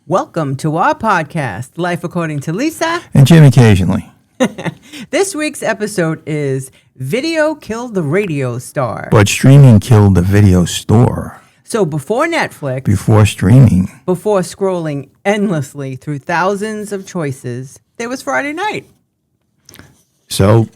Welcome to our podcast, Life According to Lisa. And Jim occasionally. This week's episode is Video Killed the Radio Star. But streaming killed the video store. So before Netflix, Before streaming. before scrolling endlessly through thousands of choices, there was Friday night. So,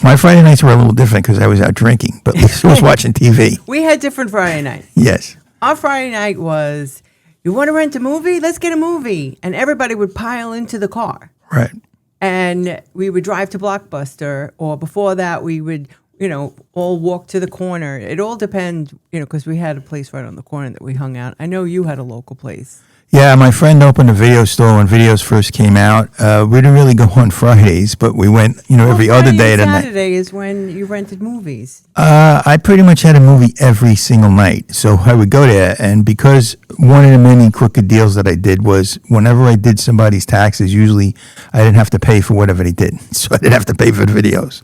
my Friday nights were a little different because I was out drinking, but Lisa was watching TV. We had different Friday nights. Yes. Our Friday night was, you want to rent a movie? Let's get a movie. And everybody would pile into the car. Right. And we would drive to Blockbuster, or before that, we would, all walk to the corner. It all depends, because we had a place right on the corner that we hung out. I know you had a local place. Yeah, my friend opened a video store when videos first came out. We didn't really go on Fridays, but we went, every other day. And Saturday is when you rented movies. I pretty much had a movie every single night. So I would go there, and because one of the many crooked deals that I did was whenever I did somebody's taxes, usually I didn't have to pay for whatever they did. So I didn't have to pay for the videos.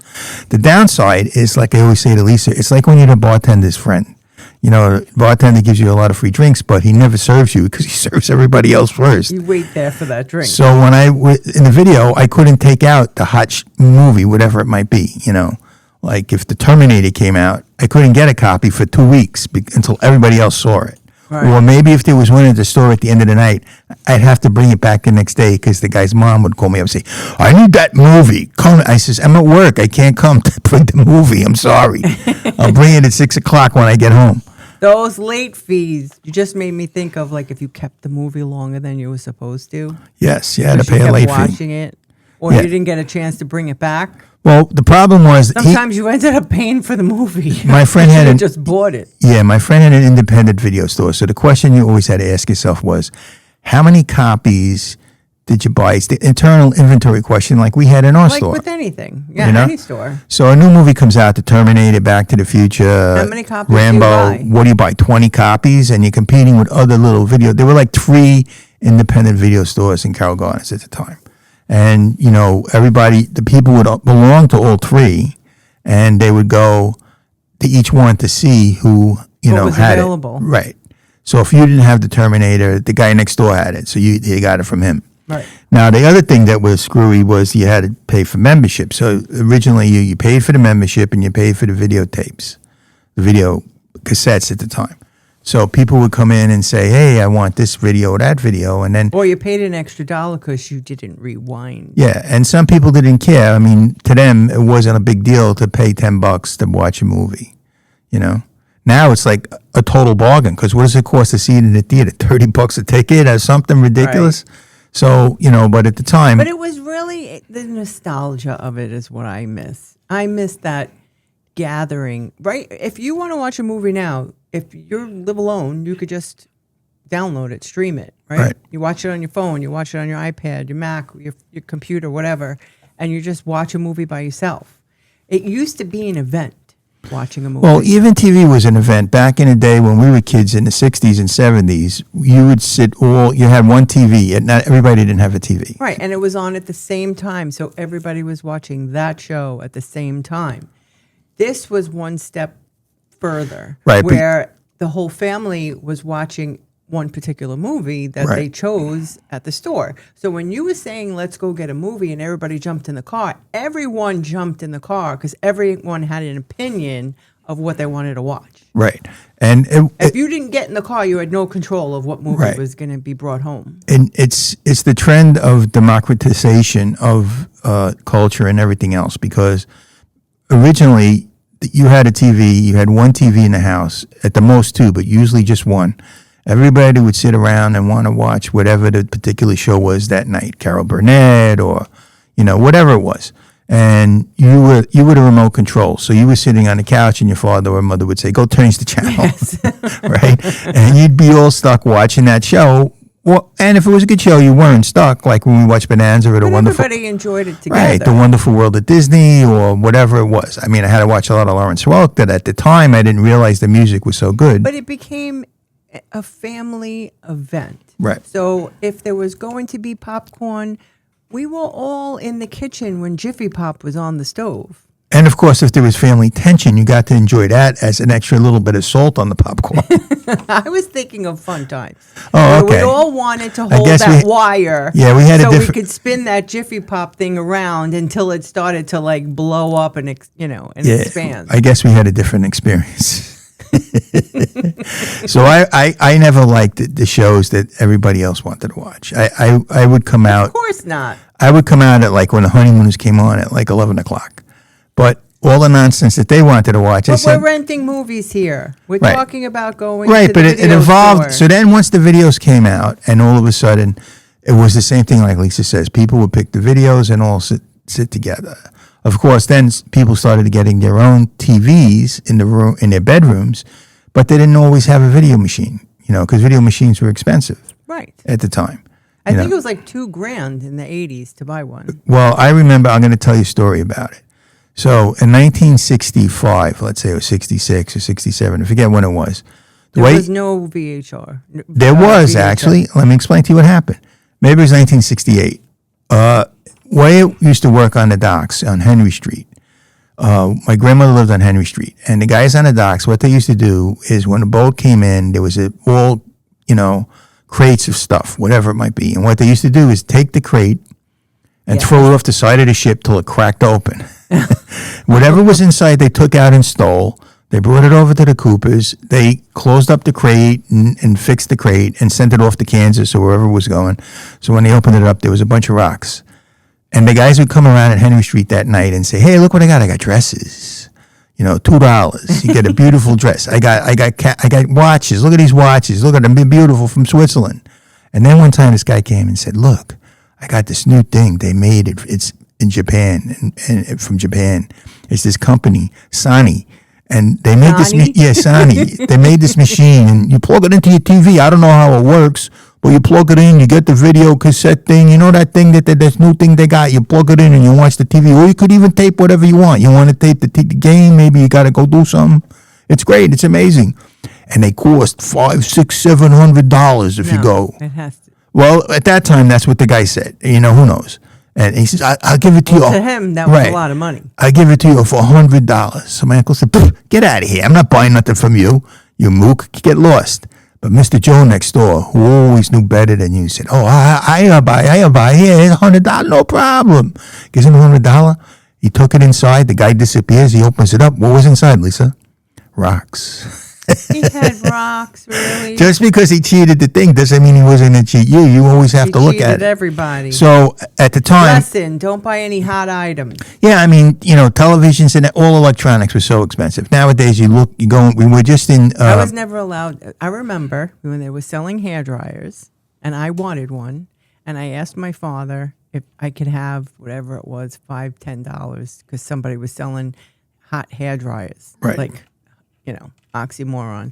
The downside is, like I always say to Lisa, it's like when you're the bartender's friend. The bartender gives you a lot of free drinks, but he never serves you because he serves everybody else first. You wait there for that drink. So when in the video, I couldn't take out the hot movie, whatever it might be, Like if the Terminator came out, I couldn't get a copy for 2 weeks until everybody else saw it. Right. Or maybe if there was one at the store at the end of the night, I'd have to bring it back the next day because the guy's mom would call me up and say, I need that movie. Come. I says, I'm at work. I can't come to bring the movie. I'm sorry. I'll bring it at 6 o'clock when I get home. Those late fees, you just made me think of like if you kept the movie longer than you were supposed to. Yes, you had to pay a late fee. Watching it, or you didn't get a chance to bring it back. Well, the problem was sometimes you ended up paying for the movie. My friend had just bought it. Yeah, my friend had an independent video store. So the question you always had to ask yourself was, how many copies did you buy? It's the internal inventory question, like we had in our store. Like with anything, any store. So a new movie comes out, The Terminator, Back to the Future, how many copies Rambo. Do you buy? What do you buy? 20 copies, and you're competing with other little video. There were like 3 independent video stores in Carroll Gardens at the time. And, everybody, the people would belong to all 3, and they would go to each one to see who, what was had available. It. Right. So if you didn't have the Terminator, the guy next door had it, so you got it from him. Right. Now, the other thing that was screwy was you had to pay for membership. So originally you paid for the membership and you paid for the videotapes, the video cassettes at the time. So people would come in and say, hey, I want this video or that video. And then, or you paid an extra $1 because you didn't rewind. Yeah. And some people didn't care. I mean, to them, it wasn't a big deal to pay $10 to watch a movie, Now it's like a total bargain because what does it cost to see it in the theater? $30 a ticket or something ridiculous? Right. So, but at the time. But it was really the nostalgia of it is what I miss. I miss that gathering, right? If you want to watch a movie now, if you live alone, you could just download it, stream it, right? You watch it on your phone, you watch it on your iPad, your Mac, your computer, whatever, and you just watch a movie by yourself. It used to be an event. Watching a movie. Well, even TV was an event. Back in the day when we were kids in the 60s and 70s, you would you had one TV, and not everybody didn't have a TV. Right, and it was on at the same time, so everybody was watching that show at the same time. This was one step further, right, where the whole family was watching one particular movie that they chose at the store. So when you were saying, let's go get a movie and everybody jumped in the car, everyone jumped in the car because everyone had an opinion of what they wanted to watch. Right. And if you didn't get in the car, you had no control of what movie was going to be brought home. And it's the trend of democratization of culture and everything else, because originally you had a TV, you had one TV in the house, at the most 2, but usually just one. Everybody would sit around and want to watch whatever the particular show was that night, Carol Burnett or, whatever it was. And you were the remote control. So you were sitting on the couch and your father or mother would say, go change the channel, yes. Right? And you'd be all stuck watching that show. Well, and if it was a good show, you weren't stuck, like when we watched Bonanza or everybody enjoyed it together. Right, The Wonderful World of Disney or whatever it was. I mean, I had to watch a lot of Lawrence Welk, but at the time I didn't realize the music was so good. But it became a family event. Right. So if there was going to be popcorn, we were all in the kitchen when Jiffy Pop was on the stove. And of course, if there was family tension, you got to enjoy that as an extra little bit of salt on the popcorn. I was thinking of fun times. Oh, where okay. We all wanted to hold guess that we- wire. Yeah, we had a so different- we could spin that Jiffy Pop thing around until it started to like blow up and expand. I guess we had a different experience. So I never liked the shows that everybody else wanted to watch. I would come out. Of course not. I would come out at like when the Honeymooners came on at like 11 o'clock. But all the nonsense that they wanted to watch, I But said, we're renting movies here. We're Right. talking about going right, to but the it video evolved. store. So then once the videos came out, and all of a sudden, it was the same thing like Lisa says. People would pick the videos and all sit together. Of course, then people started getting their own TVs in the room in their bedrooms, but they didn't always have a video machine, because video machines were expensive Right. at the time. I you think know. it was like $2,000 in the 80s to buy one. Well, I remember, I'm going to tell you a story about it. So in 1965, let's say it was 66 or 67, I forget when it was. There was no VHR. There was VHS. actually. Let me explain to you what happened. Maybe it was 1968. Way it used to work on the docks on Henry Street. My grandmother lived on Henry Street, and the guys on the docks, what they used to do is when a boat came in, there was all crates of stuff, whatever it might be. And what they used to do is take the crate and throw it off the side of the ship till it cracked open. Whatever was inside, they took out and stole. They brought it over to the Coopers. They closed up the crate and fixed the crate and sent it off to Kansas or wherever it was going. So when they opened it up, there was a bunch of rocks. And the guys would come around at Henry Street that night and say, "Hey, look what I got! I got dresses. $2. You get a beautiful dress. I got watches. Look at these watches. Look at them, beautiful from Switzerland." And then one time, this guy came and said, "Look, I got this new thing. They made it. It's in Japan and from Japan. It's this company, Sony." And they made Sony? Sony. They made this machine, and you plug it into your TV. I don't know how it works, but you plug it in, you get the video cassette thing. You know that thing this new thing they got. You plug it in, and you watch the TV. Or you could even tape whatever you want. You want to tape the game? Maybe you got to go do something. It's great. It's amazing, and they cost $500, $600, $700 if you go. It has to. Well, at that time, that's what the guy said. Who knows? And he says, I'll give it to you. To him, that was a lot of money. I give it to you for $100. So my uncle said, "Get out of here. I'm not buying nothing from you. You mook. Get lost." But Mr. Joe next door, who always knew better than you, said, "Oh, I'll buy. Here, $100. No problem." Gives him $100. He took it inside. The guy disappears. He opens it up. What was inside, Lisa? Rocks. He had rocks, really. Just because he cheated the thing doesn't mean he wasn't going to cheat you. You always have to look at it. Everybody. So at the time, Lesson: don't buy any hot items. yeah, I mean, televisions and all electronics were so expensive. Nowadays, we were just in. I was never allowed. I remember when they were selling hair dryers, and I wanted one, and I asked my father if I could have whatever it was, $5, $10, because somebody was selling hot hair dryers. Right. Like, oxymoron.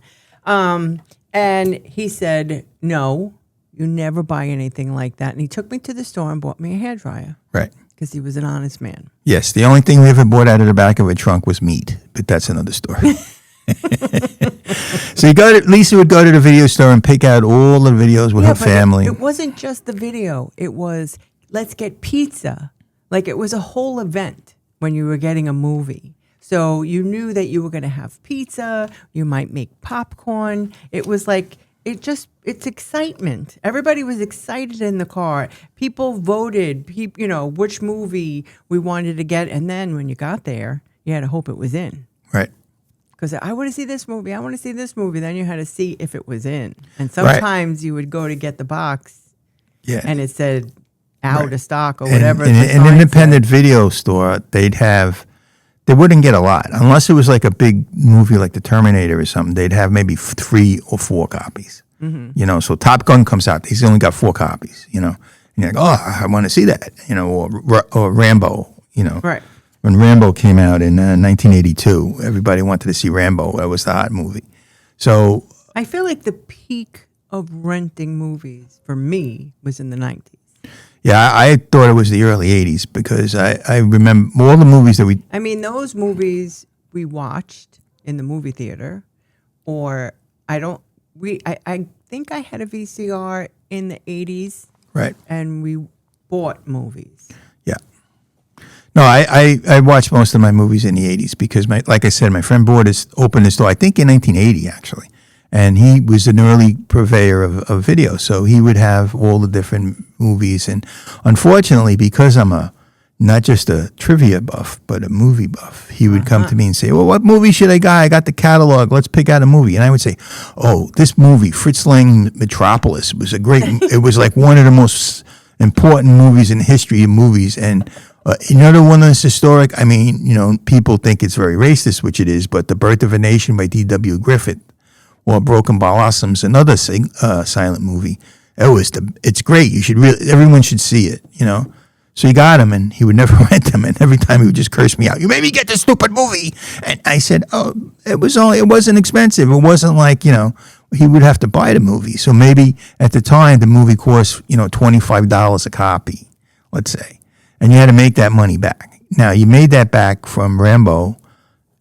And he said, "No, you never buy anything like that." And he took me to the store and bought me a hair dryer Right. because he was an honest man. Yes, the only thing we ever bought out of the back of a trunk was meat, but that's another story. So Lisa would go to the video store and pick out all the videos with her but family. It wasn't just the video. It was, let's get pizza. Like, it was a whole event when you were getting a movie. So you knew that you were going to have pizza. You might make popcorn. It was like, it's excitement. Everybody was excited in the car. People voted, which movie we wanted to get. And then when you got there, you had to hope it was in. Right. Because I want to see this movie. I want to see this movie. Then you had to see if it was in. And sometimes you would go to get the box, Yeah. and it said out Right. of stock or And whatever. in the an sign independent said. video store, they wouldn't get a lot. Unless it was like a big movie like The Terminator or something, they'd have maybe 3 or 4 copies. Mm-hmm. So Top Gun comes out. He's only got 4 copies, And you're like, "Oh, I want to see that," or Rambo, Right. When Rambo came out in 1982, everybody wanted to see Rambo. That was the hot movie. So, I feel like the peak of renting movies for me was in the 90s. yeah, I thought it was the early 80s because I remember all the movies that we... I mean, those movies we watched in the movie theater, or I think I had a VCR in the 80s, Right. and we bought movies. Yeah. No, I watched most of my movies in the 80s because, like I said, my friend opened his store, I think in 1980, actually. And he was an early purveyor of video. So he would have all the different movies. And unfortunately, because I'm not just a trivia buff, but a movie buff, he would come to me and say, well, what movie should I got? I got the catalog. Let's pick out a movie. And I would say, oh, this movie, Fritz Lang Metropolis, was it was like one of the most important movies in the history of movies. And another one that's historic, I mean, people think it's very racist, which it is, but The Birth of a Nation by D.W. Griffith or Broken Blossoms, another silent movie. It's great. Everyone should see it, So he got him, and he would never rent them, and every time he would just curse me out. You made me get this stupid movie, and I said, "Oh, it wasn't expensive. It wasn't like he would have to buy the movie. So maybe at the time the movie cost $25 a copy, let's say, and you had to make that money back. Now you made that back from Rambo,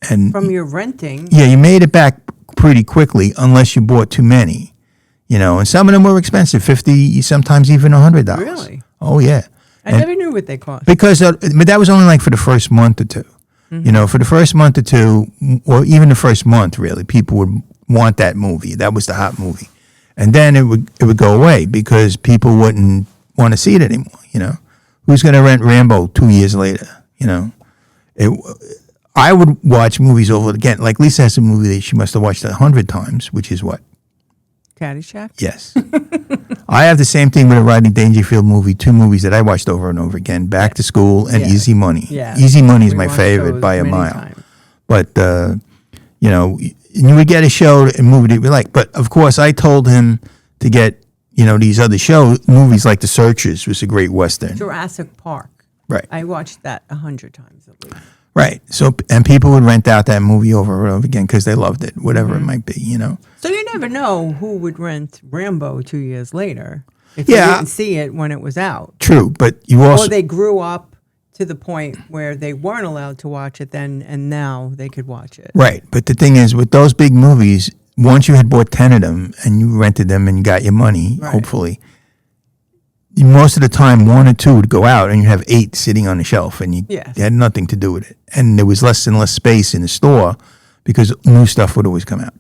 and from your renting. Yeah, you made it back pretty quickly, unless you bought too many, and some of them were expensive, $50, sometimes even $100. Really? Oh yeah. I never knew what they cost. Because, but that was only like for the first month or two. Mm-hmm. For the first month or two, or even the first month, really, people would want that movie. That was the hot movie, and then it would go away because people wouldn't want to see it anymore. Who's going to rent Rambo 2 years later? I would watch movies over again. Like Lisa has a movie that she must have watched 100 times, which is what? Caddyshack? Yes. I have the same thing with a Rodney Dangerfield movie, 2 movies that I watched over and over again, Back to School and Easy Money. Yeah. Easy Money is my favorite by a mile. Times. But, you would get a show and movie that we like. But, of course, I told him to get, these other movies like The Searchers was a great Western. Jurassic Park. Right. I watched that 100 times at least. Right. So, and people would rent out that movie over and over again because they loved it, whatever it might be, So you never know who would rent Rambo 2 years later if you didn't see it when it was out. True, but you also... Or they grew up to the point where they weren't allowed to watch it then, and now they could watch it. Right, but the thing is, with those big movies, once you had bought 10 of them and you rented them and you got your money, hopefully, most of the time 1 or 2 would go out and you have 8 sitting on the shelf and you had nothing to do with it. And there was less and less space in the store because new stuff would always come out.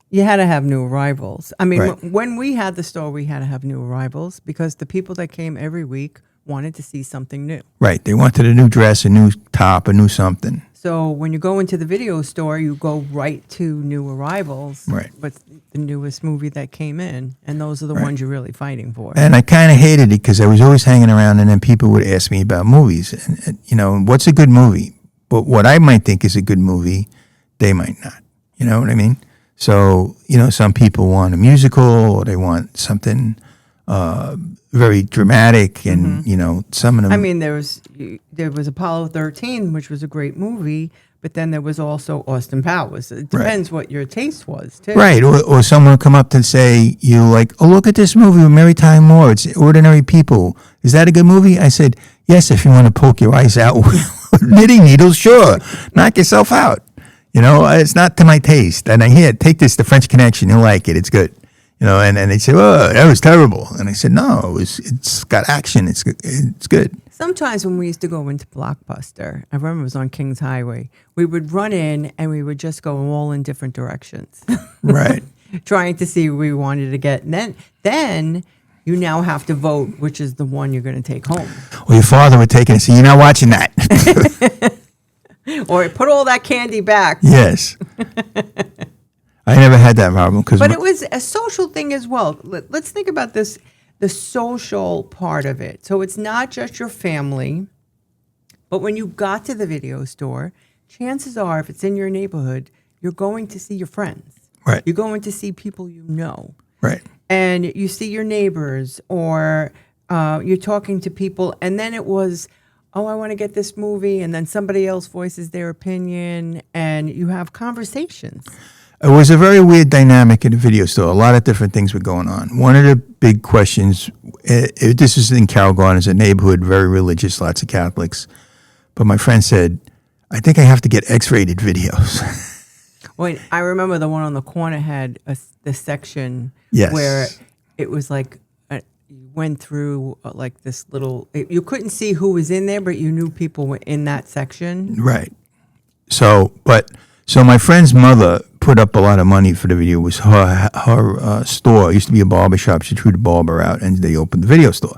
You had to have new arrivals. I mean, when we had the store, we had to have new arrivals because the people that came every week wanted to see something new. Right. They wanted a new dress, a new top, a new something. So when you go into the video store, you go right to new arrivals. Right. What's the newest movie that came in? And those are the ones you're really fighting for. And I kind of hated it because I was always hanging around and then people would ask me about movies. And what's a good movie? But what I might think is a good movie, they might not. You know what I mean? So, some people want a musical or they want something very dramatic and, some of them. I mean, there was Apollo 13, which was a great movie, but then there was also Austin Powers. It depends what your taste was, too. Right. Or someone will come up to say, oh, look at this movie with Mary Tyler Moore. It's Ordinary People. Is that a good movie? I said, yes, if you want to poke your eyes out with knitting needles, sure. Knock yourself out. It's not to my taste. And take this, The French Connection. You'll like it. It's good. And they say, oh, that was terrible. And I said, no, it's got action. It's good. Sometimes when we used to go into Blockbuster, I remember it was on Kings Highway, we would run in and we would just go all in different directions. Right. Trying to see what we wanted to get. And then you now have to vote which is the one you're going to take home. Well, your father would take it and say, you're not watching that. Or put all that candy back. Yes. I never had that problem. But it was a social thing as well. Let's think about this, the social part of it. So it's not just your family, but when you got to the video store, chances are if it's in your neighborhood, you're going to see your friends. Right. You're going to see people you know. Right. And you see your neighbors or you're talking to people. And then it was, oh, I want to get this movie. And then somebody else voices their opinion and you have conversations. It was a very weird dynamic in the video store. A lot of different things were going on. One of the big questions, this is in Carroll Gardens, a neighborhood, very religious, lots of Catholics. But my friend said, I think I have to get X-rated videos. Well, I remember the one on the corner had the section yes. where it was like, you went through like this little. You couldn't see who was in there, but you knew people were in that section. Right. So my friend's mother put up a lot of money for the video. It was her store. It used to be a barber shop. She threw the barber out, and they opened the video store.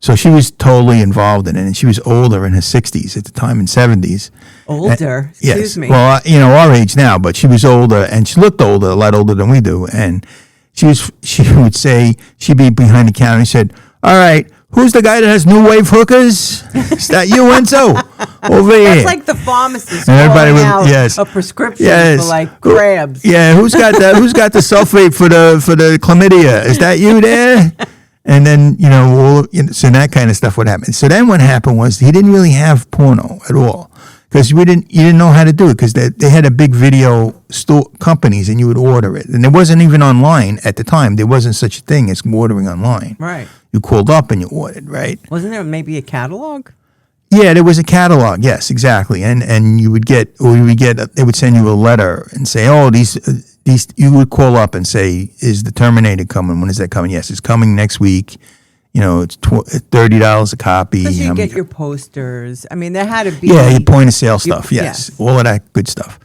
So she was totally involved in it, and she was older, in her 60s at the time, in 70s. Older? Excuse me. Well, our age now, but she was older, and she looked older, a lot older than we do. And she would say, she'd be behind the counter and said, "All right, who's the guy that has new wave hookers? Is that you, Enzo? Over here." That's like the pharmacist And everybody calling would- out yes. a prescription Yes. for like crabs. Yeah, who's got the sulfate for the chlamydia? Is that you there? And then, so that kind of stuff would happen. So then what happened was he didn't really have porno at all, because you didn't know how to do it, because they had a big video store companies, and you would order it. And it wasn't even online at the time. There wasn't such a thing as ordering online. Right. You called up and you ordered, right? Wasn't there maybe a catalog? Yeah, there was a catalog. Yes, exactly. And you would get, they would send you a letter and say, "Oh, these." You would call up and say, "Is the Terminator coming? When is that coming?" "Yes, it's coming next week. It's $30 a copy." Because you get your posters. I mean, there had to be. Yeah, your point of sale stuff. Yes, all of that good stuff.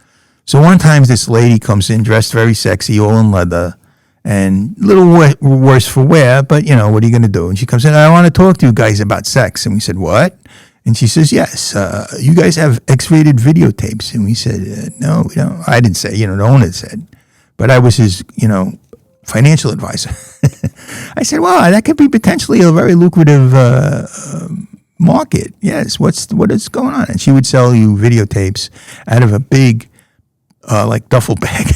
So one time this lady comes in dressed very sexy, all in leather, and a little worse for wear, but what are you going to do? And she comes in, "I want to talk to you guys about sex." And we said, "What?" And she says, "Yes, you guys have X-rated videotapes." And we said, "No, we don't." I didn't say, the owner said. But I was his, financial advisor. I said, "Well, that could be potentially a very lucrative market." "Yes, what is going on?" And she would sell you videotapes out of a big, like duffel bag.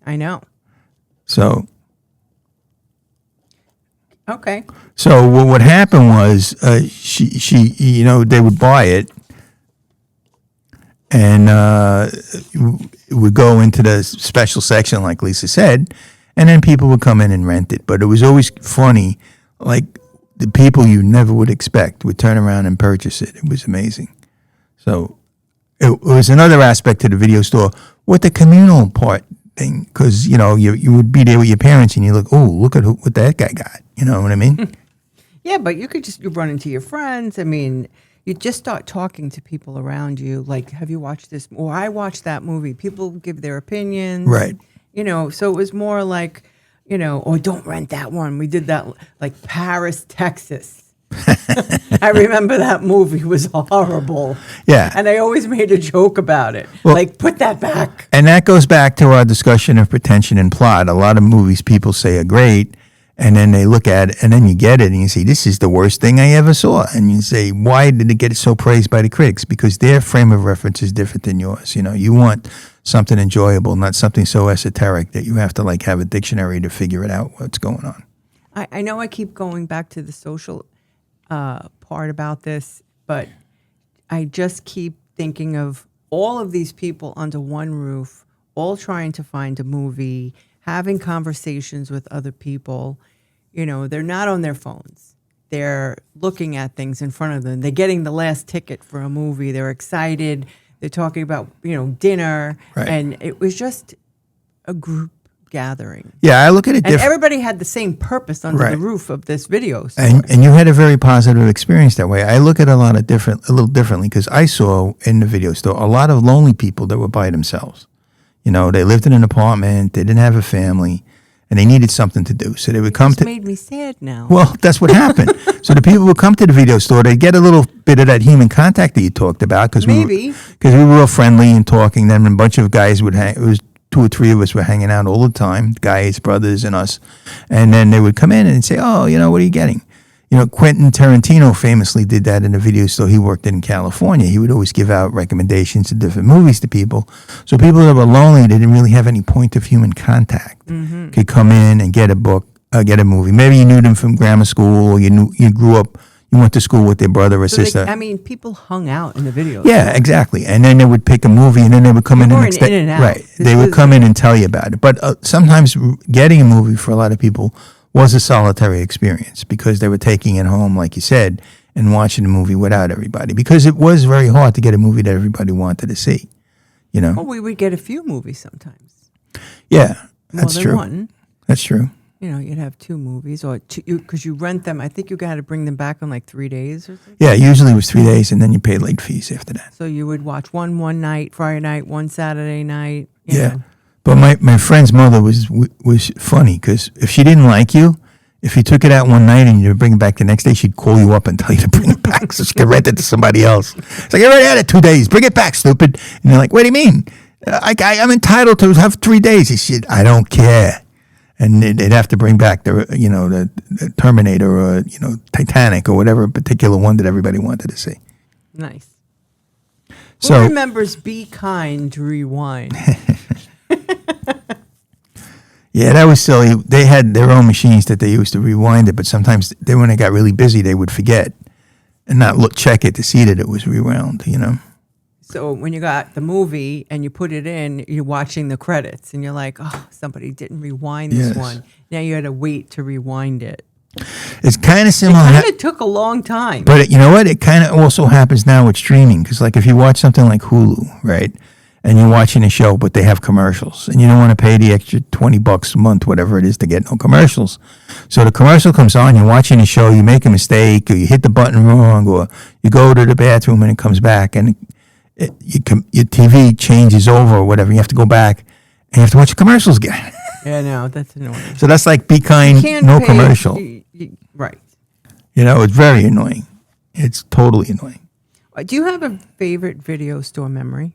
I know. So. Okay. So what happened was she they would buy it. And it would go into the special section, like Lisa said, and then people would come in and rent it. But it was always funny, like the people you never would expect would turn around and purchase it. It was amazing. So it was another aspect to the video store with the communal part thing, because you would be there with your parents and you look, "Oh, look at what that guy got." You know what I mean? Yeah, but you run into your friends. I mean, you just start talking to people around you, like, "Have you watched this?" Or, "I watched that movie." People give their opinions. Right. So it was more like, "Or don't rent that one." We did that, like Paris, Texas. I remember that movie was horrible. Yeah. And I always made a joke about it. Well, like, "Put that back." And that goes back to our discussion of pretension and plot. A lot of movies people say are great, and then they look at it, and then you get it, and you say, "This is the worst thing I ever saw." And you say, "Why did it get so praised by the critics?" Because their frame of reference is different than yours. You want something enjoyable, not something so esoteric that you have to have a dictionary to figure it out what's going on. I know I keep going back to the social part about this, but I just keep thinking of all of these people under one roof, all trying to find a movie, having conversations with other people. They're not on their phones. They're looking at things in front of them. They're getting the last ticket for a movie. They're excited. They're talking about, dinner. Right. And it was just a group gathering. Yeah, I look at it And different. everybody had the same purpose under the Right. roof of this video store. And you had a very positive experience that way. I look at a little differently, because I saw in the video store a lot of lonely people that were by themselves. They lived in an apartment, they didn't have a family, and they needed something to do. So they would come It to. made me sad now. Well, that's what happened. So the people would come to the video store. They'd get a little bit of that human contact that you talked about, because Maybe. we were real friendly and talking. Then a bunch of guys would hang. It was 2 or 3 of us were hanging out all the time, guys, brothers, and us. And then they would come in and say, "Oh, what are you getting?" Quentin Tarantino famously did that in a video store he worked in California. He would always give out recommendations of different movies to people. So people that were lonely, they didn't really have any point of human contact, could come in and get a book, get a movie. Maybe you knew them from grammar school, or you grew up, you went to school with their brother or sister. People hung out in the video. Yeah, exactly. And then they would pick a movie, and then they would come in the next day. in and out. Right. They would come in and tell you about it. But sometimes getting a movie for a lot of people was a solitary experience, because they were taking it home, like you said, and watching the movie without everybody, because it was very hard to get a movie that everybody wanted to see. Well, we would get a few movies sometimes. Yeah, More that's than true. one. That's true. you'd have 2 movies or because you rent them. I think you got to bring them back in like 3 days or something. Yeah, usually it was 3 days, and then you pay late fees after that. So you would watch one night, Friday night, one Saturday night. Yeah, but my friend's mother was funny because if she didn't like you, if you took it out one night and you bring it back the next day, she'd call you up and tell you to bring it back so she could rent it to somebody else. It's like, I already had it 2 days. Bring it back, stupid. And you're like, what do you mean? I'm entitled to have 3 days. He said, I don't care. And they'd have to bring back the Terminator or Titanic or whatever particular one that everybody wanted to see. Nice. So who remembers Be Kind Rewind? Yeah, that was silly. They had their own machines that they used to rewind it, but sometimes when it got really busy, they would forget and not check it to see that it was rewound. So when you got the movie and you put it in, you're watching the credits and you're like, oh, somebody didn't rewind this one. Now you had to wait to rewind it. It's kind of similar. It kind of took a long time. But you know what? It kind of also happens now with streaming. Because like if you watch something like Hulu, right, and you're watching a show, but they have commercials, and you don't want to pay the extra $20 a month, whatever it is, to get no commercials. So the commercial comes on, you're watching a show, you make a mistake, or you hit the button wrong, or you go to the bathroom and it comes back, and your TV changes over or whatever. You have to go back and you have to watch the commercials again. Yeah, no, that's annoying. So that's like Be Kind, no commercial. Right. It's very annoying. It's totally annoying. Do you have a favorite video store memory?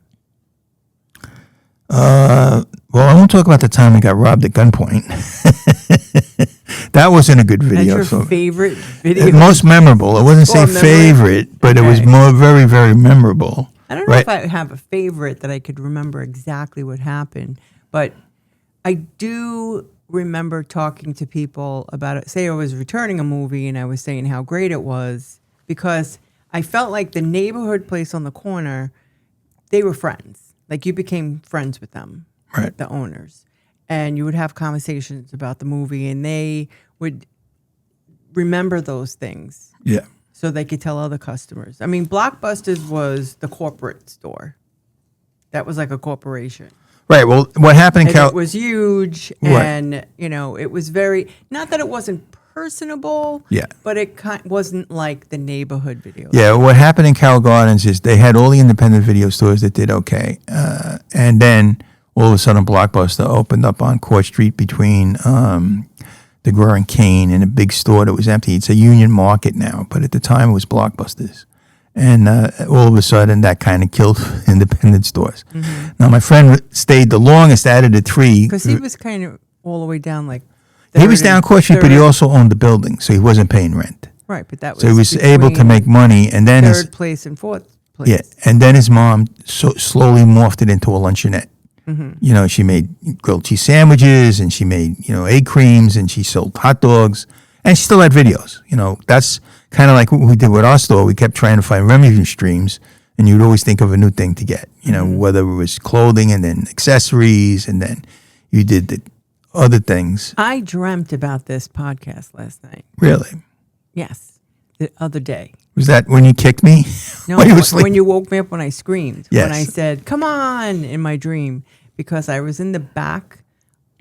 Well, I won't talk about the time I got robbed at gunpoint. That wasn't a good video. That's your favorite video? Most memorable. I wouldn't say favorite, but it was very, very memorable. I don't know if I have a favorite that I could remember exactly what happened, but I do remember talking to people about it. Say I was returning a movie and I was saying how great it was because I felt like the neighborhood place on the corner, they were friends. Like you became friends with them, right? The owners. And you would have conversations about the movie and they would remember those things. Yeah. So they could tell other customers. I mean, Blockbuster was the corporate store. That was like a corporation. Right. Well, what happened in it was huge, and it was very, not that it wasn't personable. Yeah. But it wasn't like the neighborhood video. Yeah. What happened in Carroll Gardens is they had all the independent video stores that did okay, and then all of a sudden Blockbuster opened up on Court Street between DeGraw and Kane in a big store that was empty. It's a Union Market now, but at the time it was Blockbuster's. And all of a sudden, that kind of killed independent stores. Mm-hmm. Now, my friend stayed the longest out of the three. Because he was kind of all the way down, like... He was down Court Street, but he also owned the building, so he wasn't paying rent. Right, but that was... So he was able to make money, and then... Third place and fourth place. Yeah, and then his mom slowly morphed it into a luncheonette. Mm-hmm. She made grilled cheese sandwiches, and she made, egg creams, and she sold hot dogs, and she still had videos. That's... kind of like what we did with our store. We kept trying to find revenue streams, and you'd always think of a new thing to get, whether it was clothing and then accessories, and then you did the other things. I dreamt about this podcast last night. Really? Yes. The other day. Was that when you kicked me? No, when you woke me up when I screamed. Yes. When I said, come on, in my dream, because I was in the back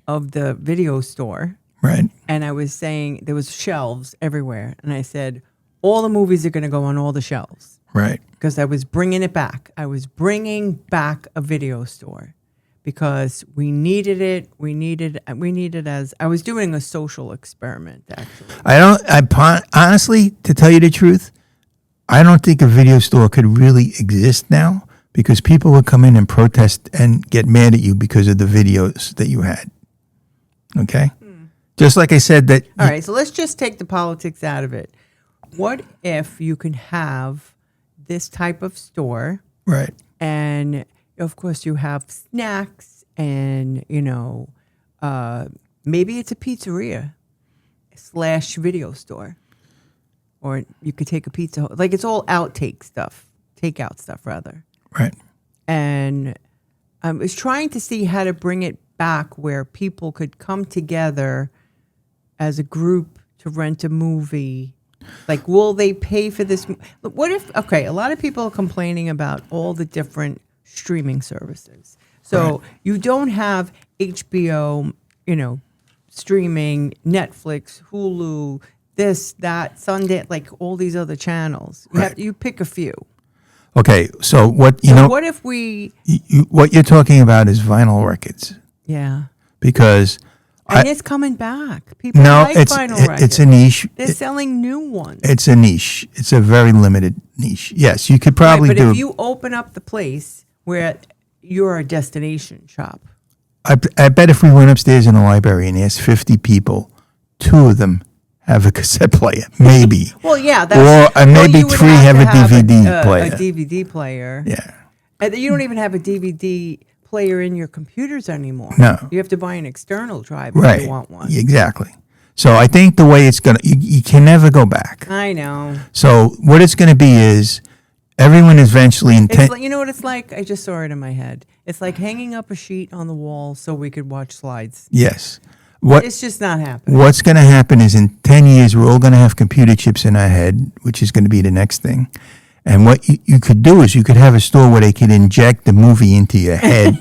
of the video store. Right. And I was saying, there was shelves everywhere. And I said, all the movies are going to go on all the shelves. Right. Because I was bringing it back. I was bringing back a video store because we needed it. We needed as I was doing a social experiment, actually. Honestly, to tell you the truth, I don't think a video store could really exist now because people would come in and protest and get mad at you because of the videos that you had. Okay? Just like I said that. All right. So let's just take the politics out of it. What if you can have this type of store, right? And of course you have snacks, and maybe it's a pizzeria / video store, or you could take a pizza. Like it's all takeout stuff rather. Right. And I was trying to see how to bring it back where people could come together as a group to rent a movie. Like, will they pay for this? What if, a lot of people are complaining about all the different streaming services. So you don't have HBO, streaming, Netflix, Hulu, this, that, Sundance, like all these other channels. You pick a few. Okay, so what What if we? what you're talking about is vinyl records, Yeah. because And it's coming back. People like vinyl records. it's a niche. They're selling new ones. It's a niche. It's a very limited niche. Yes, you could probably but do. if you open up the place where you're a destination shop. I bet if we went upstairs in the library and asked 50 people, 2 of them have a cassette player, maybe. Well, yeah, or maybe you would 3 have a DVD player. A DVD player. Yeah. And you don't even have a DVD player in your computers anymore. No. You have to buy an external drive Right. if you want one. Exactly. So I think the way it's going to, you can never go back. I know. So what it's going to be is everyone eventually It's like, you know what it's like? I just saw it in my head. It's like hanging up a sheet on the wall so we could watch slides. Yes. It's just not happening. What's going to happen is in 10 years, we're all going to have computer chips in our head, which is going to be the next thing. And what you could do is you could have a store where they could inject the movie into your head.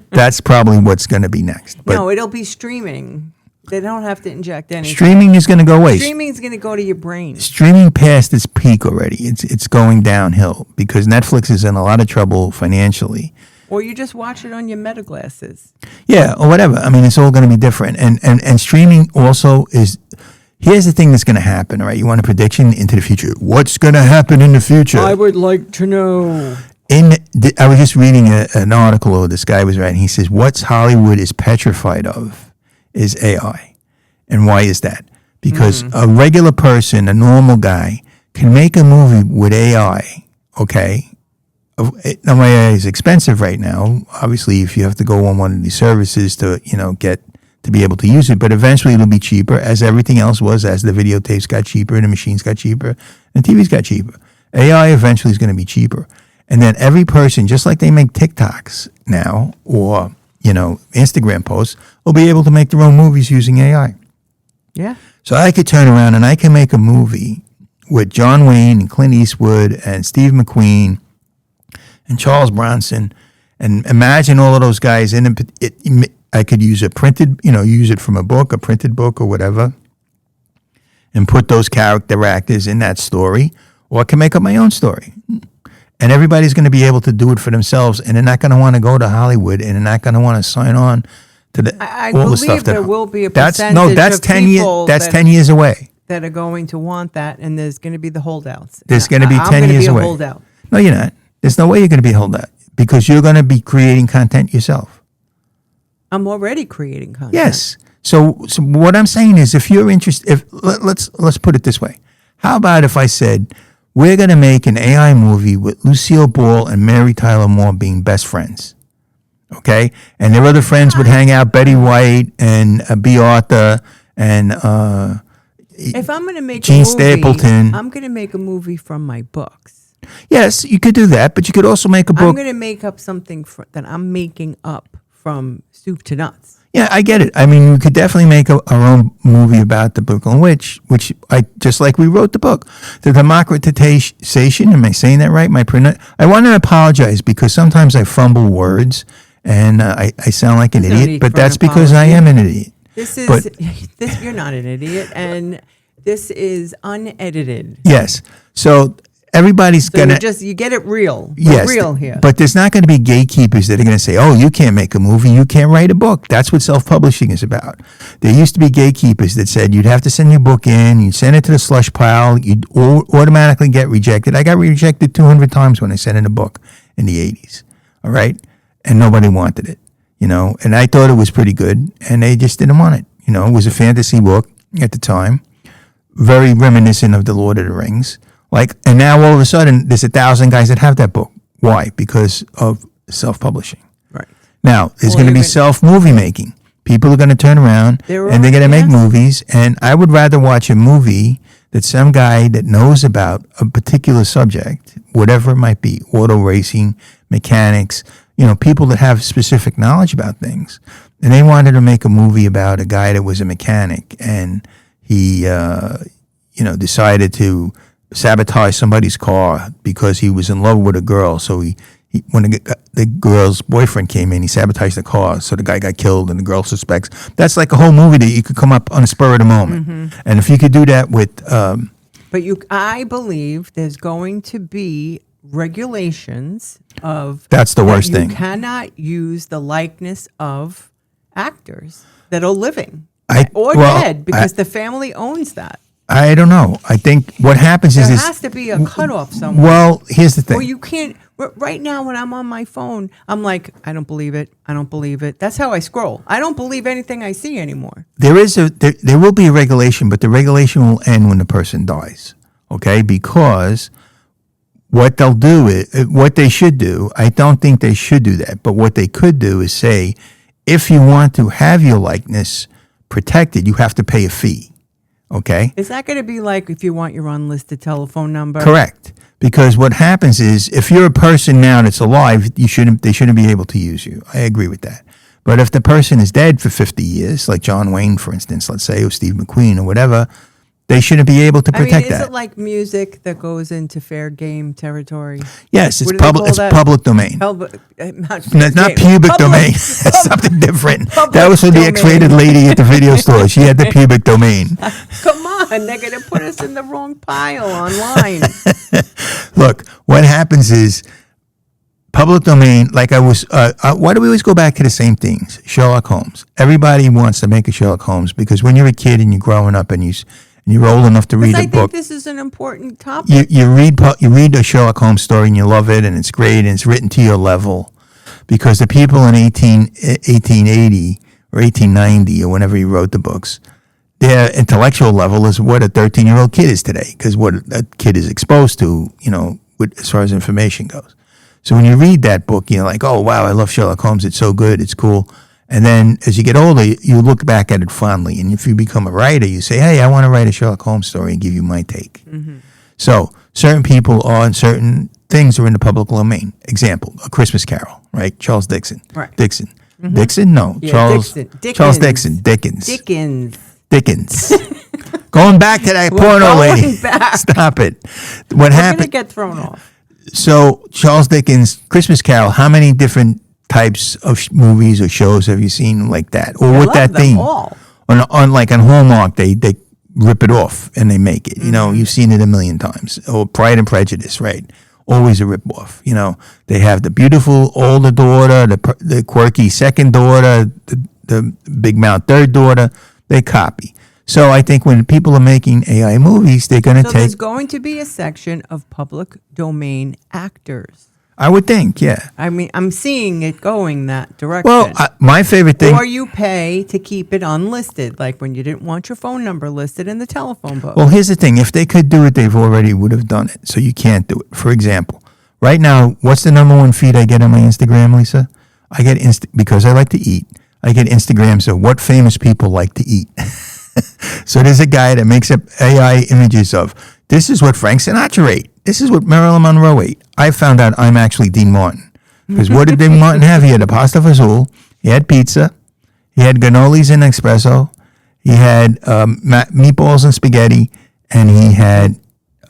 That's probably what's going to be next. But no, it'll be streaming. They don't have to inject anything. streaming is going to go away. Streaming is going to go to your brain. Streaming passed its peak already. It's going downhill because Netflix is in a lot of trouble financially. Or you just watch it on your meta glasses. Yeah, or whatever. I mean, it's all going to be different. And streaming also is. Here's the thing that's going to happen. All right, you want a prediction into the future? What's going to happen in the future? I would like to know. I was just reading an article where this guy was writing. He says, "What's Hollywood is petrified of is AI, and why is that? Because a regular person, a normal guy, can make a movie with AI. Okay." Now, AI is expensive right now. Obviously, if you have to go on one of these services to, get to be able to use it, but eventually it'll be cheaper, as everything else was, as the videotapes got cheaper, and the machines got cheaper, and TVs got cheaper. AI eventually is going to be cheaper, and then every person, just like they make TikToks now or Instagram posts, will be able to make their own movies using AI. Yeah. So I could turn around and I can make a movie with John Wayne and Clint Eastwood and Steve McQueen and Charles Bronson, and imagine all of those guys in it. I could use a printed, use it from a book, a printed book or whatever, and put those character actors in that story, or I can make up my own story. And everybody's going to be able to do it for themselves, and they're not going to want to go to Hollywood, and they're not going to want to sign on to I all the believe stuff there will be a percentage that's of 10 years. people That's 10 years away. that are going to want that, and there's going to be the holdouts. There's going to be 10 years away. I'm going to be a holdout. No, you're not. There's no way you're going to be a holdout because you're going to be creating content yourself. I'm already creating content. Yes. So what I'm saying is, if you're interested, let's put it this way. How about if I said, we're going to make an AI movie with Lucille Ball and Mary Tyler Moore being best friends, okay? And their other friends would hang out, Betty White and B. Arthur and If I'm going to make Gene a movie, Stapleton. I'm going to make a movie from my books. Yes, you could do that, but you could also make a book. I'm going to make up something that I'm making up from soup to nuts. Yeah, I get it. I mean, we could definitely make our own movie about the Brooklyn Witch, which I just like we wrote the book. The democratization, am I saying that right? I want to apologize because sometimes I fumble words and I sound like an There's no idiot, need but for that's an because I apology. am an idiot. You're not an idiot, and this is unedited. Yes. So everybody's So going you get it real. We're real here. But there's not going to be gatekeepers that are going to say, oh, you can't make a movie, you can't write a book. That's what self-publishing is about. There used to be gatekeepers that said you'd have to send your book in, you'd send it to the slush pile, you'd automatically get rejected. I got rejected 200 times when I sent in a book in the 80s, all right? And nobody wanted it, and I thought it was pretty good, and they just didn't want it. It was a fantasy book at the time, very reminiscent of The Lord of the Rings. And now all of a sudden, there's 1,000 guys that have that book. Why? Because of self-publishing. Right. Now, there's going to be self-movie making. People are going to turn around and they're going to make movies. And I would rather watch a movie that some guy that knows about a particular subject, whatever it might be, auto racing, mechanics, people that have specific knowledge about things. And they wanted to make a movie about a guy that was a mechanic and he, decided to sabotage somebody's car because he was in love with a girl. So he When the girl's boyfriend came in, he sabotaged the car, so the guy got killed, and the girl suspects. That's like a whole movie that you could come up on the spur of the moment. And if you could do that with, But I believe there's going to be regulations of that's the worst you thing. cannot use the likeness of actors that are living or well, dead because the family owns that. I don't know. I think what happens There is this. has to be a cutoff somewhere. Well, here's the thing. Or you can't. Right now, when I'm on my phone, I'm like, I don't believe it. I don't believe it. That's how I scroll. I don't believe anything I see anymore. There will be a regulation, but the regulation will end when the person dies. Okay, because what they'll do is what they should do. I don't think they should do that, but what they could do is say, if you want to have your likeness protected, you have to pay a fee. Okay, Is that going to be like if you want your unlisted telephone number? correct. Because what happens is, if you're a person now that's alive, they shouldn't be able to use you. I agree with that. But if the person is dead for 50 years, like John Wayne, for instance, let's say, or Steve McQueen or whatever, they shouldn't be able to protect is that. it like music that goes into fair game territory? Yes, it's What do they public. call It's that? public domain. Not Pubic domain. That's something different. That was from the domain. X-rated lady at the video store. She had the pubic domain. Come on, they're going to put us in the wrong pile online. Look, what happens is public domain. Like I was. Why do we always go back to the same things? Sherlock Holmes. Everybody wants to make a Sherlock Holmes because when you're a kid and you're growing up and you're old enough to read I a think book. this is an important topic. You read a Sherlock Holmes story and you love it and it's great and it's written to your level, because the people in 1880 or 1890 or whenever he wrote the books, their intellectual level is what a 13-year-old kid is today, because what a kid is exposed to, as far as information goes. So when you read that book, you're like, oh wow, I love Sherlock Holmes. It's so good. It's cool. And then as you get older, you look back at it fondly. And if you become a writer, you say, hey, I want to write a Sherlock Holmes story and give you my take. So certain people and certain things are in the public domain. Example, A Christmas Carol, right? Charles Dickens. Right. Dixon. Dixon? No. Yeah, Charles Dixon. Charles Dixon. Dickens. Dickens. Going back to that porno going lady. back. Stop it. What We're going to happened? get thrown off. So Charles Dickens' Christmas Carol, how many different types of movies or shows have you seen like that, or with love that them theme? all. On like on Hallmark, they rip it off and they make it. You've seen it a million times. Or Pride and Prejudice, right? Always a rip off. They have the beautiful older daughter, the quirky second daughter, the big mouth third daughter. They copy. So I think when people are making AI movies, they're going to So take. there's going to be a section of public domain actors. I would think, yeah. I mean, I'm seeing it going that direction. Well, my favorite thing. Or you pay to keep it unlisted, like when you didn't want your phone number listed in the telephone book. Well, here's the thing. If they could do it, they've already would have done it. So you can't do it. For example, right now, what's the number one feed I get on my Instagram, Lisa? I get because I like to eat. I get Instagrams of what famous people like to eat. So there's a guy that makes up AI images of, this is what Frank Sinatra ate. This is what Marilyn Monroe ate. I found out I'm actually Dean Martin. Because what did Dean Martin have? He had a pasta fazool. He had pizza. He had cannolis and espresso. He had meatballs and spaghetti. And he had,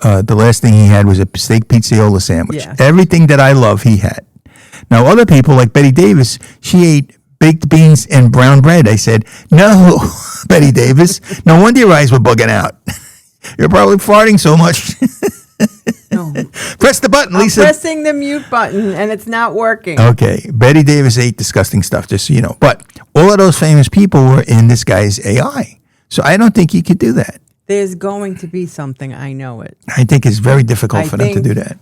the last thing he had was a steak pizzaiola sandwich. Yeah. Everything that I love, he had. Now, other people like Betty Davis, she ate baked beans and brown bread. I said, no, Betty Davis. No wonder your eyes were bugging out. You're probably farting so much. No. Press the button, Lisa. I'm pressing the mute button and it's not working. Okay. Betty Davis ate disgusting stuff, just so you know. But all of those famous people were in this guy's AI. So I don't think you could do that. There's going to be something, I know it. I think it's very difficult for them to do that.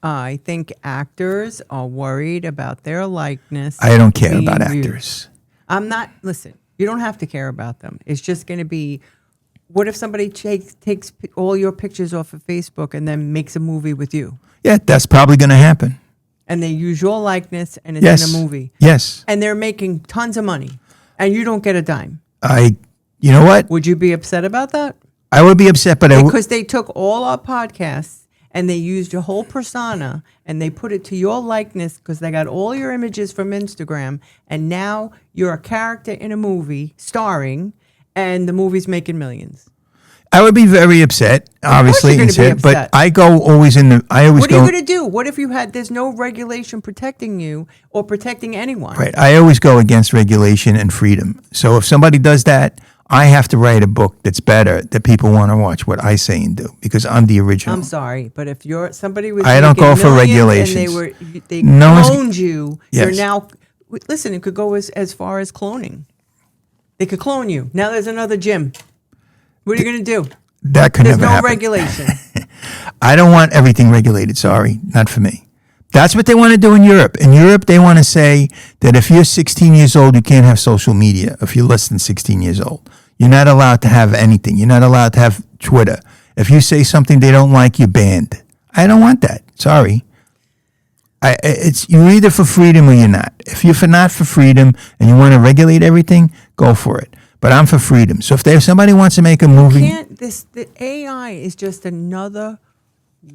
I think actors are worried about their likeness. I don't care being about used. actors. Listen, you don't have to care about them. It's just going to be, what if somebody takes all your pictures off of Facebook and then makes a movie with you? Yeah, that's probably going to happen. And they use your likeness and it's Yes. in a movie. Yes. And they're making tons of money and you don't get a dime. You know what? Would you be upset about that? I would be upset, but Because they took all our podcasts and they used your whole persona and they put it to your likeness because they got all your images from Instagram. And now you're a character in a movie starring and the movie's making millions. I would be very upset, obviously, you're gonna be but upset. I go always in the. I always What are go. you going to do? What if there's no regulation protecting you or protecting anyone? Right. I always go against regulation and freedom. So if somebody does that, I have to write a book that's better that people want to watch what I say and do because I'm the original. I'm sorry, but if somebody was I don't making go for millions regulations. and they No one's- cloned you, Yes. you're now listen, it could go as far as cloning. They could clone you. Now there's another Jim. What are you going to do? That could There's never no happen. regulation. I don't want everything regulated. Sorry, not for me. That's what they want to do in Europe. In Europe, they want to say that if you're 16 years old, you can't have social media. If you're less than 16 years old, you're not allowed to have anything. You're not allowed to have Twitter. If you say something they don't like, you're banned. I don't want that. Sorry. You're either for freedom or you're not. If you're not for freedom and you want to regulate everything, go for it. But I'm for freedom. So if somebody wants to make a movie, The AI is just another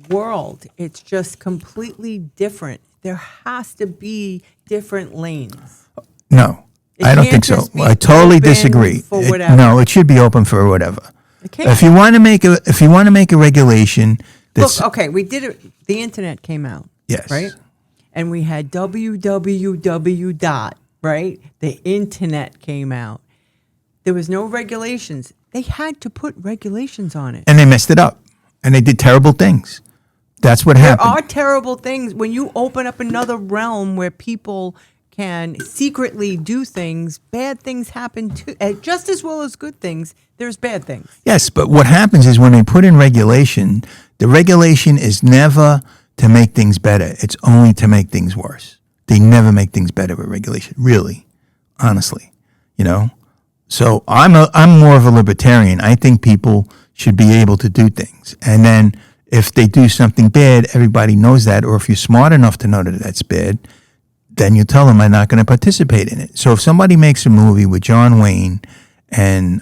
world. It's just completely different. There has to be different lanes. no, It I don't can't think so. just be I totally open disagree. for whatever. No, it should be open for whatever. It can't. If you want to make a regulation that's Look, okay, we did it. The internet came out. Yes. Right? And we had www dot, right? The internet came out. There was no regulations. They had to put regulations on it. and they messed it up and they did terrible things. That's what There happened. are terrible things when you open up another realm where people can secretly do things. Bad things happen too, just as well as good things. There's bad things. Yes, but what happens is when they put in regulation, the regulation is never to make things better. It's only to make things worse. They never make things better with regulation, really, honestly, So I'm more of a libertarian. I think people should be able to do things. And then if they do something bad, everybody knows that. Or if you're smart enough to know that that's bad, then you tell them I'm not going to participate in it. So if somebody makes a movie with John Wayne and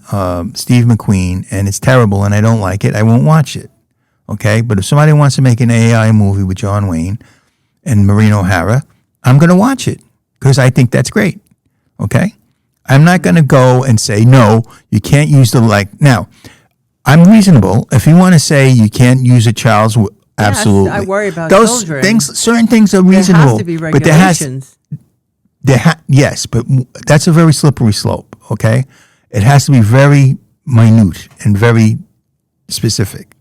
Steve McQueen and it's terrible and I don't like it, I won't watch it. Okay? But if somebody wants to make an AI movie with John Wayne and Maureen O'Hara, I'm going to watch it because I think that's great. Okay? I'm not going to go and say, no, you can't use Now, I'm reasonable. If you want to say you can't use a child's, absolutely. I worry about those children. things. Certain things are reasonable. There has to be but regulations. yes, but that's a very slippery slope. Okay, it has to be very minute and very specific.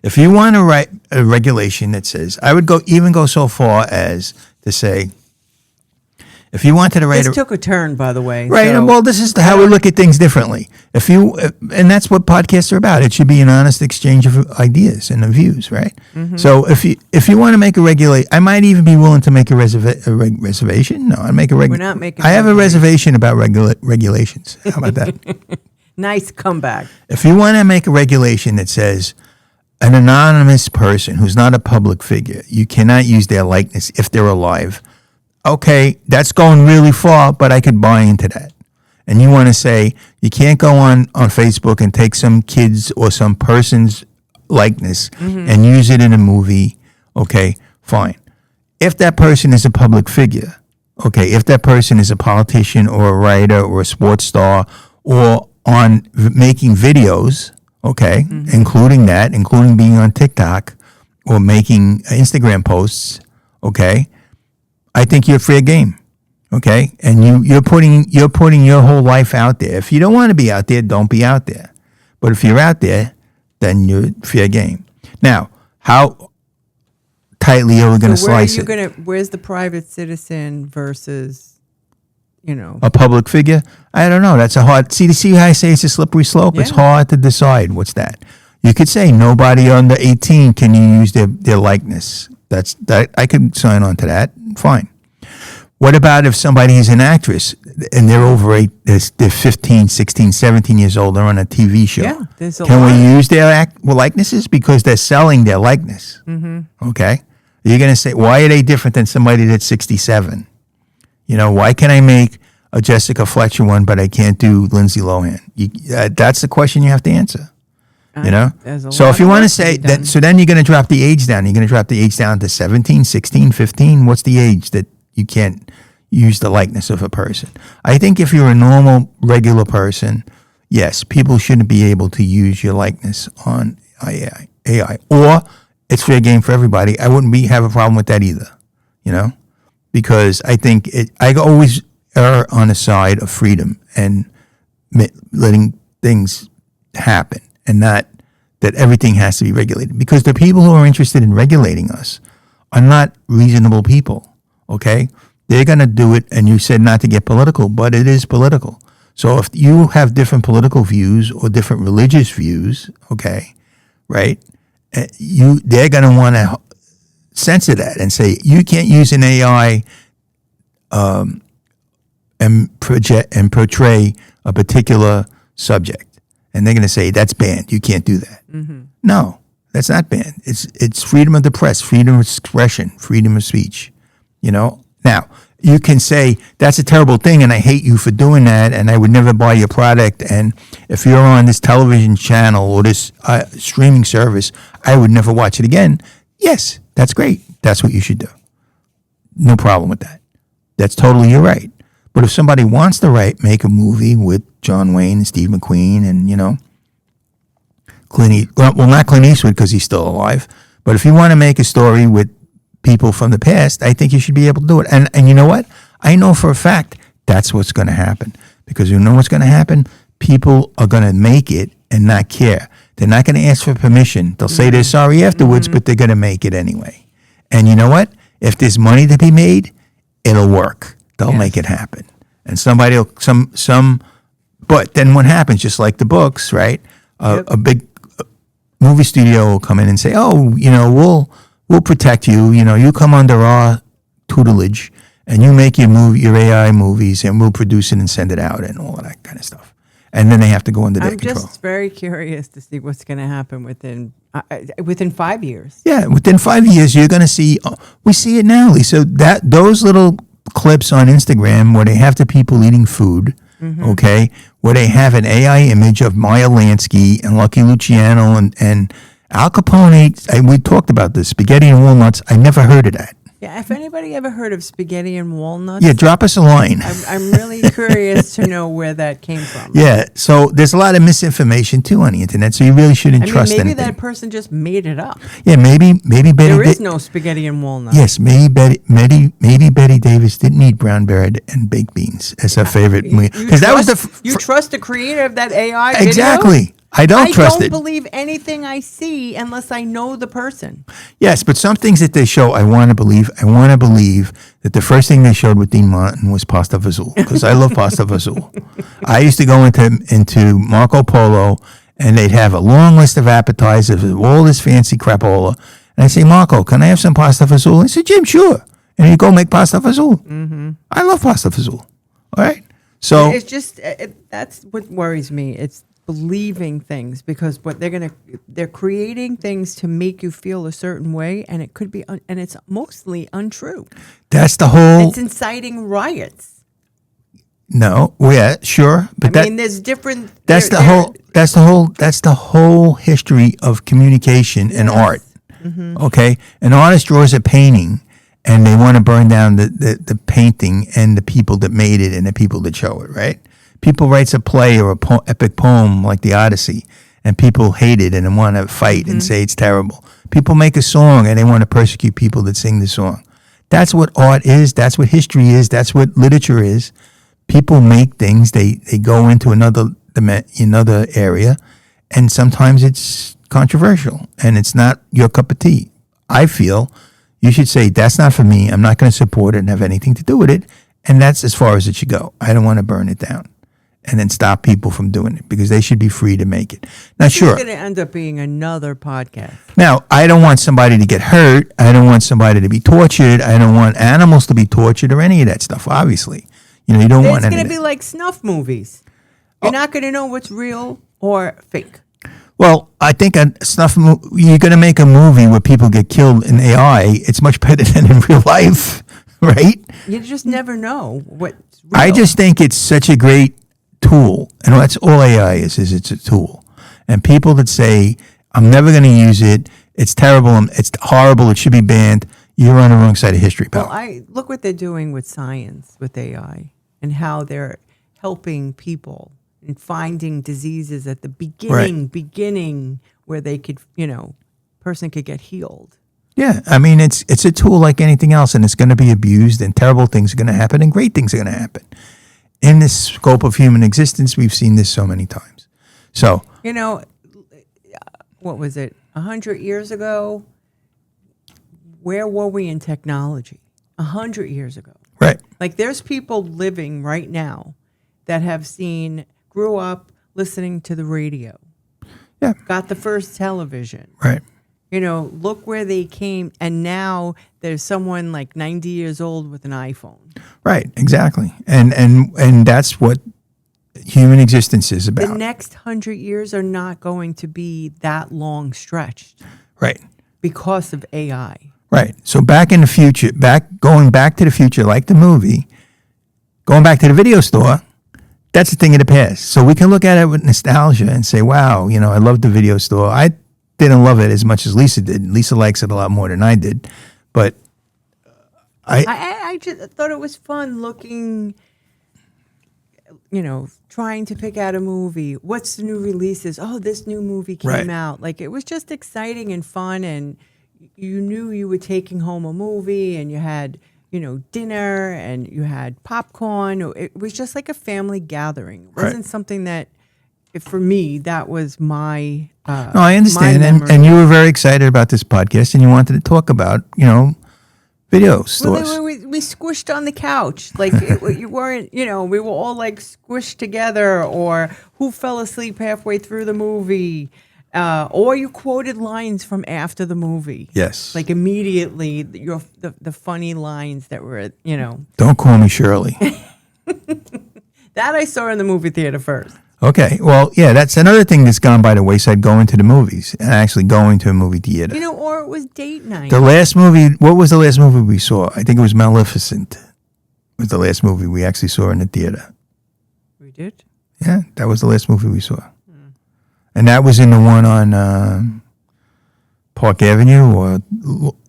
If you want to write a regulation that says, I would even go so far as to say, if you wanted to write This took a turn, by the way. right, so- well, this is how we look at things differently. And that's what podcasts are about. It should be an honest exchange of ideas and of views, right? Mm-hmm. So if you want to make I might even be willing to make a reservation. No, I'd make a We're not making I have a reservations. reservation about regulations. How about that? Nice comeback. If you want to make a regulation that says an anonymous person who's not a public figure, you cannot use their likeness if they're alive. Okay, that's going really far, but I could buy into that. And you want to say you can't go on Facebook and take some kid's or some person's likeness and use it in a movie. Okay, fine. If that person is a public figure, okay, if that person is a politician or a writer or a sports star or on making videos, okay, including being on TikTok or making Instagram posts, okay, I think you're fair game, okay? And you're putting your whole life out there. If you don't want to be out there, don't be out there. But if you're out there, then you're fair game. Now, how tightly are we going to slice it? Where's the private citizen versus, A public figure? I don't know. That's a hard. See how I say it's a slippery slope? It's Yeah. hard to decide what's that. You could say nobody under 18 can use their likeness. That I could sign on to that. Fine. What about if somebody is an actress and they're over they're 15, 16, 17 years old, they're on a TV show? Yeah, there's a Can lot. we use their likenesses? Because they're selling their likeness. Mm-hmm. Okay? You're going to say, why are they different than somebody that's 67? Why can I make a Jessica Fletcher one, but I can't do Lindsay Lohan? That's the question you have to answer. There's a So lot if you of want to work say be that, done. so then you're going to drop the age down. You're going to drop the age down to 17, 16, 15. What's the age that you can't use the likeness of a person? I think if you're a normal, regular person, yes, people shouldn't be able to use your likeness on AI. Or it's fair game for everybody. I wouldn't have a problem with that either, you know, because I think I always err on the side of freedom and letting things happen, and not that everything has to be regulated, because the people who are interested in regulating us are not reasonable people, okay? They're going to do it, and you said not to get political, but it is political. So if you have different political views or different religious views, okay, right, they're going to want to censor that and say, you can't use an AI and portray a particular subject. And they're going to say, that's banned. You can't do that. Mm-hmm. No, that's not banned. It's freedom of the press, freedom of expression, freedom of speech, you know. Now, you can say, that's a terrible thing, and I hate you for doing that, and I would never buy your product, and if you're on this television channel or this streaming service, I would never watch it again. Yes, that's great. That's what you should do. No problem with that. That's totally your right. But if somebody wants to make a movie with John Wayne and Steve McQueen and, you know, not Clint Eastwood because he's still alive, but if you want to make a story with people from the past, I think you should be able to do it. And you know what? I know for a fact that's what's going to happen, because you know what's going to happen? People are going to make it and not care. They're not going to ask for permission. They'll say they're sorry afterwards, but they're going to make it anyway. And you know what? If there's money to be made, it'll work. They'll make it happen. And somebody will, but then what happens, just like the books, right? A big movie studio will come in and say, oh, you know, we'll protect you. You know, you come under our tutelage and you make your AI movies, and we'll produce it and send it out and all of that kind of stuff. And then they have to go under their control. I'm just very curious to see what's going to happen within 5 years. Yeah, within 5 years, you're going to see, we see it now, Lisa, those little clips on Instagram where they have the people eating food, okay, where they have an AI image of Maya Lansky and Lucky Luciano and Al Capone. We talked about this, spaghetti and walnuts. I never heard of that. Yeah, if anybody ever heard of spaghetti and walnuts, yeah, drop us a line. I'm really curious to know where that came from. Yeah, so there's a lot of misinformation too on the internet, so you really shouldn't trust anything. Maybe that person just made it up. Yeah, maybe Betty. There is no spaghetti and walnuts. Yes, maybe Betty Davis didn't eat brown bread and baked beans as her favorite meal, because that was you trust the creator of that AI video? Exactly. I don't trust it. I don't believe anything I see unless I know the person. Yes, but some things that they show, I want to believe. I want to believe that the first thing they showed with Dean Martin was pasta fazool, because I love pasta fazool. I used to go into Marco Polo, and they'd have a long list of appetizers with all this fancy crapola. And I'd say, Marco, can I have some pasta fazool? He said, Jim, sure. And he'd go make pasta fazool. Mm-hmm. I love pasta fazool. All right? So it's just, that's what worries me. It's believing things, because what they're creating things to make you feel a certain way, and it could be and it's mostly untrue. That's the whole. It's inciting riots. No, yeah, sure, but I mean, there's different. That's the whole history of communication and art. Mm-hmm. Okay, an artist draws a painting, and they want to burn down the painting and the people that made it and the people that show it, right? People writes a play or epic poem like the Odyssey, and people hate it and want to fight and say it's terrible. People make a song and they want to persecute people that sing the song. That's what art is. That's what history is. That's what literature is. People make things. They go into another area, and sometimes it's controversial and it's not your cup of tea. I feel you should say, that's not for me. I'm not going to support it and have anything to do with it. And that's as far as it should go. I don't want to burn it down and then stop people from doing it, because they should be free to make it. Now, sure. It's going to end up being another podcast. Now, I don't want somebody to get hurt. I don't want somebody to be tortured. I don't want animals to be tortured or any of that stuff, obviously. You know, you don't want any of that. It's going to be like snuff movies. You're not going to know what's real or fake. Well, I think you're going to make a movie where people get killed in AI. It's much better than in real life, right? You just never know what's real. I just think it's such a great tool, and that's all AI is it's a tool. And people that say, I'm never going to use it, it's terrible, it's horrible, it should be banned, you're on the wrong side of history, pal. Well, look what they're doing with science, with AI, and how they're helping people and finding diseases at the beginning where they could, person could get healed. Yeah, I mean, it's a tool like anything else, and it's going to be abused, and terrible things are going to happen, and great things are going to happen. In this scope of human existence, we've seen this so many times. So, what was it, 100 years ago? Where were we in technology? 100 years ago. right, Like, there's people living right now that grew up listening to the radio, yeah, got the first television. right, Look where they came, and now there's someone like 90 years old with an iPhone. right, exactly. And that's what human existence is The about. next 100 years are not going to be that long stretched Right, because of AI. right. So back in the future, going back to the future, like the movie, going back to the video store, that's a thing of the past. So we can look at it with nostalgia and say, wow, I love the video store. I didn't love it as much as Lisa did. Lisa likes it a lot more than I did. But I just thought it was fun looking, trying to pick out a movie. What's the new releases? Oh, this new movie came Right. out. Like, it was just exciting and fun, and you knew you were taking home a movie, and you had, dinner, and you had popcorn. It was just like a family gathering. It wasn't Right. something that, for me, that was my no, I understand. my And memory. you were very excited about this podcast and you wanted to talk about, video stores. Well, we squished on the couch. Like, you weren't, we were all like squished together, or who fell asleep halfway through the movie, or you quoted lines from after the movie. Yes. Like, immediately, the funny lines that were, Don't call me Shirley. that I saw in the movie theater first. Okay. Well, yeah, that's another thing that's gone by the wayside, going to the movies and actually going to a movie theater. Or it was date night. The last movie, what was the last movie we saw? I think it was Maleficent. Was the last movie we actually saw in the theater. We did? Yeah, that was the last movie we saw. And that was in the one on Park Avenue or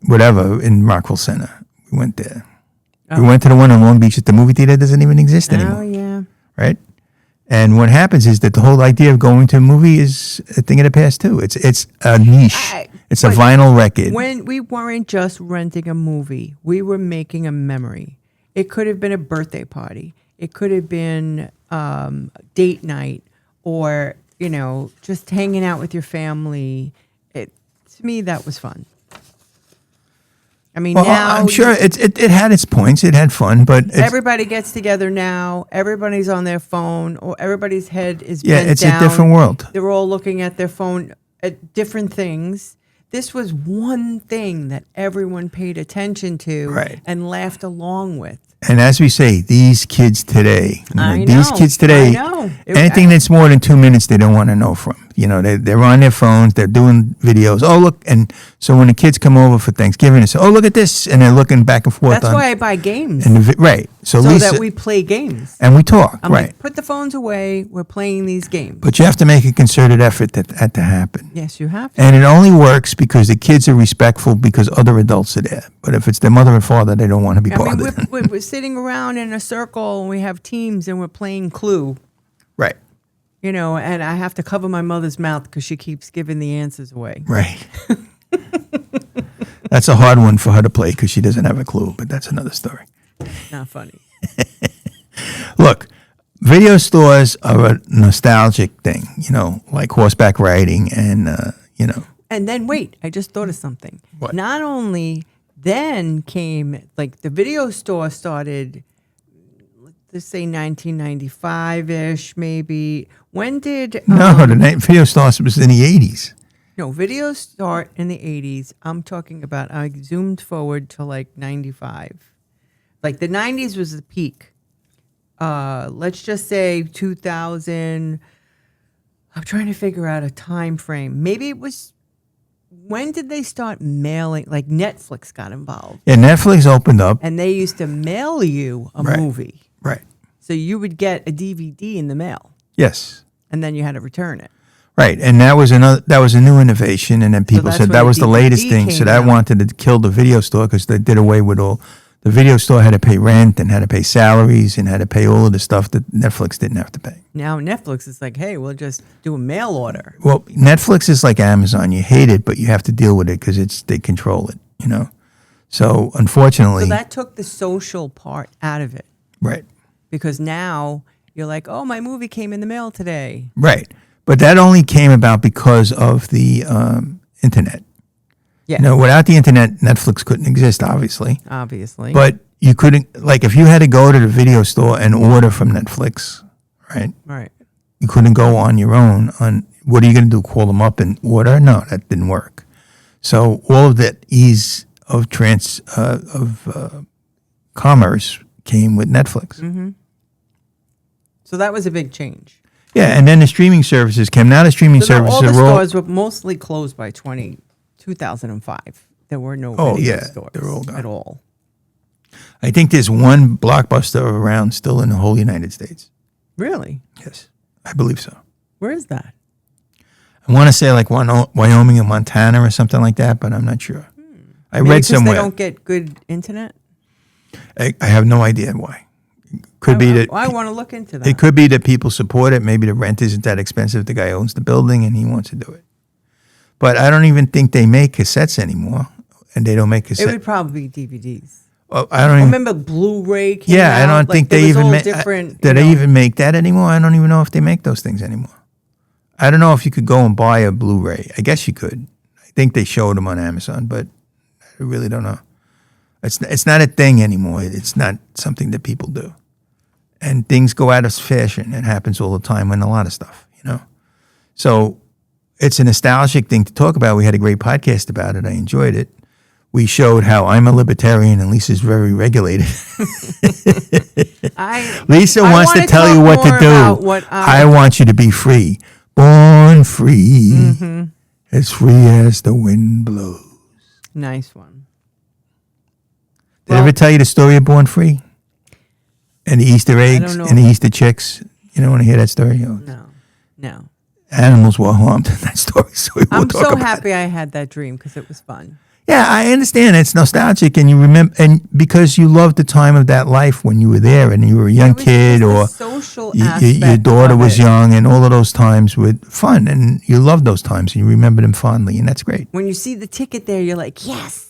whatever in Rockville Center. We went there. We went to the one in Long Beach at the movie theater. Doesn't even exist anymore. Oh, yeah. Right? And what happens is that the whole idea of going to a movie is a thing of the past too. It's a niche. It's a but vinyl record. When we weren't just renting a movie, we were making a memory. It could have been a birthday party. It could have been date night, or just hanging out with your family. To me, that was fun. I mean, Well, now I'm sure it had its points. It had fun, but everybody gets together now. Everybody's on their phone, or everybody's head is bent it's down. a different world. They're all looking at their phone at different things. This was one thing that everyone paid attention to Right. and laughed along with. And as we say, these kids today, I these know, kids today, I know. anything that's more than 2 minutes, they don't want to know from. They're on their phones, they're doing videos. Oh, look. And so when the kids come over for Thanksgiving, they say, oh, look at this. And they're looking back and forth. That's why I buy games, Right. So that we play games. and we talk. I'm right. like, put the phones away. We're playing these games. But you have to make a concerted effort that to happen. Yes, you have to. And it only works because the kids are respectful because other adults are there. But if it's their mother and father, they don't want to be I part mean, of it. we're sitting around in a circle, and we have teams, and we're playing Clue. Right. And I have to cover my mother's mouth because she keeps giving the answers away. Right. That's a hard one for her to play because she doesn't have a clue, but that's another story. Not funny. Look, video stores are a nostalgic thing, like horseback riding and, And then wait, I just thought of something. What? Not only then came, like, the video store started, let's say 1995-ish, maybe. When did no, the video stores was in the 80s. no videos start in the 80s? I'm talking about, I zoomed forward to like 95. Like, the 90s was the peak. Let's just say 2000. I'm trying to figure out a time frame. Maybe it was, when did they start mailing? Like, Netflix got involved, Yeah, Netflix opened up. and they used to mail you a Right. movie. Right. So you would get a DVD in the mail, Yes. and then you had to return it. Right, and that was a new innovation, and then people that's said when that the was the latest DVD thing. So came that out. wanted to kill the video store because they did away with all The video store had to pay rent and had to pay salaries and had to pay all of the stuff that Netflix didn't have to pay. Now Netflix is like, hey, we'll just do a mail order. Well, Netflix is like Amazon. You hate it, but you have to deal with it because they control it, you know. So unfortunately, So that took the social part out of it. right, Because now you're like, oh, my movie came in the mail today. right. But that only came about because of the internet. Yeah, You know, without the internet, Netflix couldn't exist, obviously. obviously. But you couldn't, like, if you had to go to the video store and order from Netflix, right? Right. You couldn't go on your own. On what are you going to do? Call them up and order? No, that didn't work. So all of that ease of commerce came with Netflix. Mm-hmm. So that was a big change. Yeah, and then the streaming services came. Now the streaming So now services all the are all. stores were mostly closed by 2005. There were no Oh, video yeah, stores they're all gone. at all. I think there's one Blockbuster around still in the whole United States. Really? Yes, I believe so. Where is that? I want to say like Wyoming and Montana or something like that, but I'm not sure. I Maybe read 'cause somewhere. they don't get good internet? I have no idea why. Could be that I want to look into that. it could be that people support it. Maybe the rent isn't that expensive. The guy owns the building and he wants to do it. But I don't even think they make cassettes anymore, and they don't make It cassettes. would probably be DVDs. I don't even. Remember Blu-ray came Yeah, I out? don't Like, think there they was even all make. different. Do you they know. even make that anymore? I don't even know if they make those things anymore. I don't know if you could go and buy a Blu-ray. I guess you could. I think they showed them on Amazon, but I really don't know. It's not a thing anymore. It's not something that people do, and things go out of fashion. It happens all the time in a lot of stuff, you know. So it's a nostalgic thing to talk about. We had a great podcast about it. I enjoyed it. We showed how I'm a libertarian and Lisa's very regulated. Lisa I wants to wanna tell you talk what to more do. about what I want you to be free. Born free. Mm-hmm. As free as the wind blows. Nice one. Did I ever tell you the story of Born Free? And the Easter eggs know. and the Easter chicks? You don't want to hear that story? Oh, No. animals were harmed in that story. So we won't I'm talk so about happy I had that dream because it was fun. Yeah, I understand. It's nostalgic, and you remember, and because you loved the time of that life when you were there, and you were a young It was kid, just the or social your aspect daughter of was it. young, and all of those times were fun, and you loved those times, and you remember them fondly, and that's great. When you see the ticket there, you're like, yes.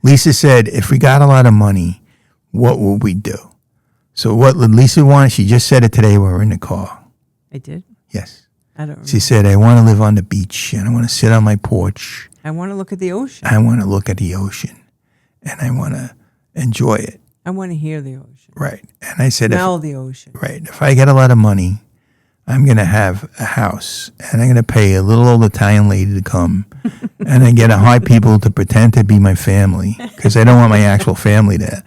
Lisa said, if we got a lot of money, what would we do? So what Lisa wanted, she just said it today when we were in the car. I did? Yes. I don't remember. She said, I want to live on the beach, and I want to sit on my porch. I want to look at the ocean. I want to look at the ocean, and I want to enjoy it. I want to hear the ocean. Right. And I said, Smell the ocean. right, if I get a lot of money, I'm going to have a house, and I'm going to pay a little old Italian lady to come, and then get a high people to pretend to be my family, because I don't want my actual family there.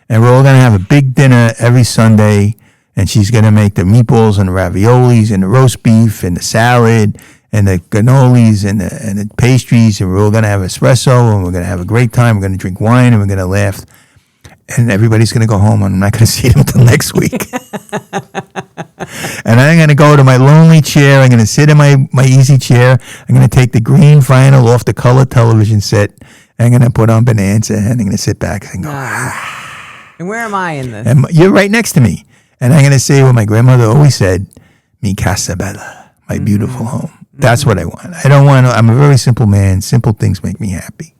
And we're all going to have a big dinner every Sunday, and she's going to make the meatballs and the raviolis and the roast beef and the salad and the cannolis and the pastries, and we're all going to have espresso, and we're going to have a great time. We're going to drink wine, and we're going to laugh. And everybody's going to go home, and I'm not going to see them until next week. And I'm going to go to my lonely chair. I'm going to sit in my easy chair. I'm going to take the green vinyl off the color television set. I'm going to put on Bonanza, and I'm going to sit back and go, And where am I in this? and you're right next to me. And I'm going to say what my grandmother always said, mi casa bella, my beautiful home. That's what I want. I don't want to, I'm a very simple man. Simple things make me happy.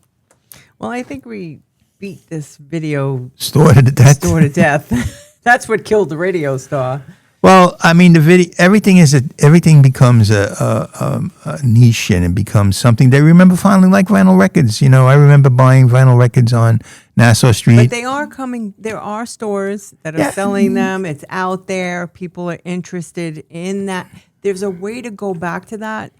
Well, I think we beat this video Store to death. store to death. That's what killed the radio star. Well, I mean, the video, everything becomes a niche, and it becomes something they remember fondly, like vinyl records. You know, I remember buying vinyl records on Nassau Street. But they are coming. There are stores that are selling them. It's out there. People are interested in that. There's a way to go back to that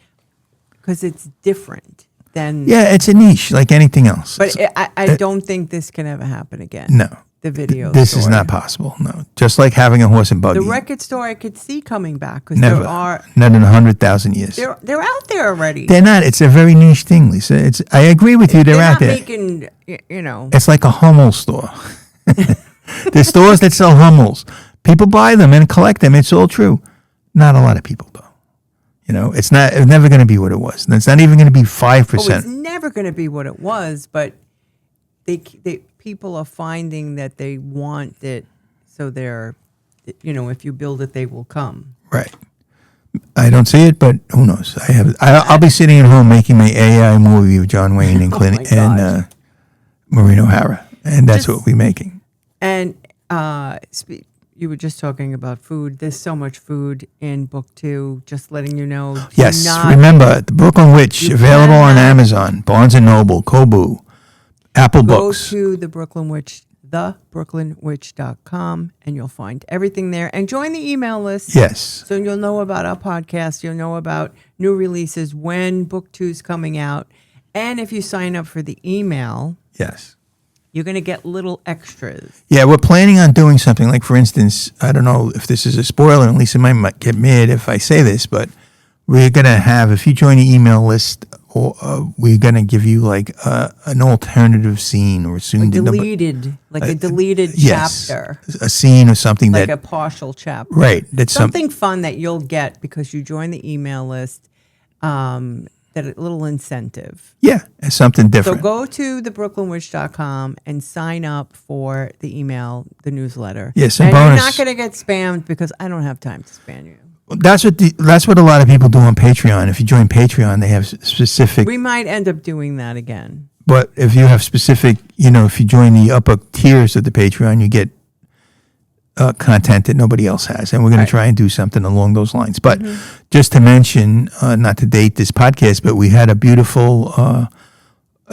because it's different than. Yeah, it's a niche like anything else. But I don't think this can ever happen again. No. The video This store. is not possible. No. Just like having a horse and buggy. The record store I could see coming back because Never. there are. Not in 100,000 years. They're out there already. They're not. It's a very niche thing, Lisa. I agree with you. They're out not there. making, you know. It's like a Hummel store. There's stores that sell Hummels. People buy them and collect them. It's all true. Not a lot of people, though. You know, it's never going to be what it was. And it's not even going to be 5%. It's never going to be what it was, but people are finding that they want it, so they're, if you build it, they will come. Right. I don't see it, but who knows? I'll be sitting at home making my AI movie of John Wayne and Clint and Maureen O'Hara, and that's what we're making. And you were just talking about food. There's so much food in book 2. Just letting you know. Yes, remember the Brooklyn Witch available on Amazon, Barnes and Noble, Kobo, Apple Books. Go to the Brooklyn Witch, thebrooklynwitch.com, and you'll find everything there. And join the email list. Yes. So you'll know about our podcast. You'll know about new releases, when book 2 is coming out. And if you sign up for the email, yes, you're going to get little extras. Yeah, we're planning on doing something like, for instance, I don't know if this is a spoiler, and Lisa might get mad if I say this, but we're going to have, if you join the email list, we're going to give you like an alternative scene or soon deleted chapter. A scene or something like a partial chapter. Right. That's something fun that you'll get because you join the email list. That a little incentive. Yeah, it's something different. So go to thebrooklynwitch.com and sign up for the email, the newsletter. Yes, and bonus. You're not going to get spammed because I don't have time to spam you. That's what a lot of people do on Patreon. If you join Patreon, they have specific. We might end up doing that again. But if you have specific, if you join the upper tiers of the Patreon, you get content that nobody else has, and we're going to try and do something along those lines. But just to mention, not to date this podcast, but we had a beautiful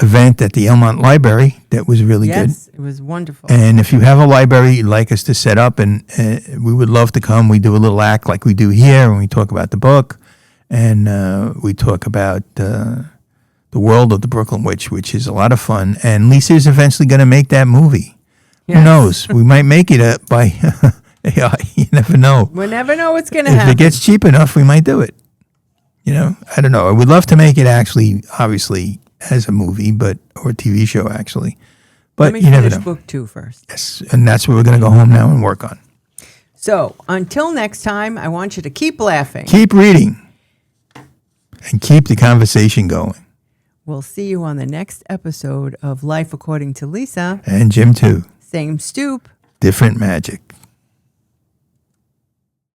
event at the Elmont Library that was really good. Yes, it was wonderful. And if you have a library you'd like us to set up, and we would love to come. We do a little act like we do here, and we talk about the book, and we talk about the world of the Brooklyn Witch, which is a lot of fun. And Lisa is eventually going to make that movie. Yes. Who knows? We might make it by AI. You never know. We never know what's going to happen. If it gets cheap enough, we might do it. I don't know. I would love to make it actually, obviously, as a movie, or a TV show, actually. But you never know. Let me finish book 2 first. Yes, and that's what we're going to go home now and work on. So until next time, I want you to keep laughing. Keep reading. And keep the conversation going. We'll see you on the next episode of Life According to Lisa. And Jim, too. Same stoop. Different magic.